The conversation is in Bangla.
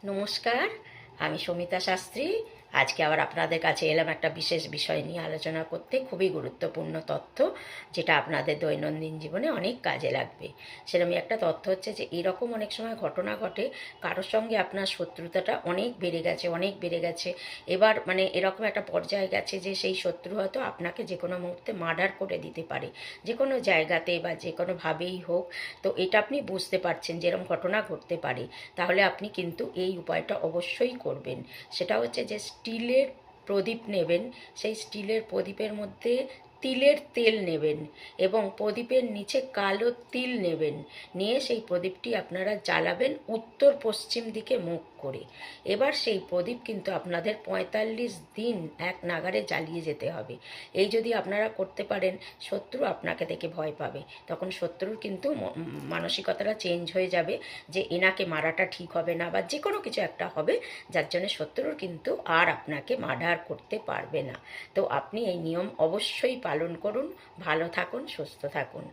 নমস্কার, আমি সমিতা শাস্ত্রী। আজকে আবার আপনাদের কাছে এলাম একটা বিশেষ বিষয় নিয়ে আলোচনা করতে। খুবই গুরুত্বপূর্ণ তথ্য, যেটা আপনাদের দৈনন্দিন জীবনে অনেক কাজে লাগবে। সেরকমই একটা তথ্য হচ্ছে যে এরকম অনেক সময় ঘটনা ঘটে, কারোর সঙ্গে আপনার শত্রুতাটা অনেক বেড়ে গেছে, অনেক বেড়ে গেছে। এবার মানে এরকম একটা পর্যায়ে গেছে যে সেই শত্রু হয়তো আপনাকে যে কোনো মুহূর্তে মার্ডার করে দিতে পারে, যে কোনো জায়গাতে বা যে কোনোভাবেই হোক। তো এটা আপনি বুঝতে পারছেন যে এরকম ঘটনা ঘটতে পারে, তাহলে আপনি কিন্তু এই উপায়টা অবশ্যই করবেন। সেটা হচ্ছে যে স্টিলের প্রদীপ নেবেন, সেই স্টিলের প্রদীপের মধ্যে তিলের তেল নেবেন এবং প্রদীপের নিচে কালো তিল নেবেন। নিয়ে সেই প্রদীপটি আপনারা জ্বালাবেন উত্তর পশ্চিম দিকে মুখ করে। এবার সেই প্রদীপ কিন্তু আপনাদের 45 দিন এক নাগাড়ে জ্বালিয়ে যেতে হবে। এই যদি আপনারা করতে পারেন, শত্রু আপনাকে দেখে ভয় পাবে। তখন শত্রুর কিন্তু মানসিকতাটা চেঞ্জ হয়ে যাবে, যে এনাকে মারাটা ঠিক হবে না, বা যে কোনো কিছু একটা হবে যার জন্য শত্রুর কিন্তু আর আপনাকে মার্ডার করতে পারবে না। তো আপনি এই নিয়ম অবশ্যই পালন করুন। ভালো থাকুন, সুস্থ থাকুন।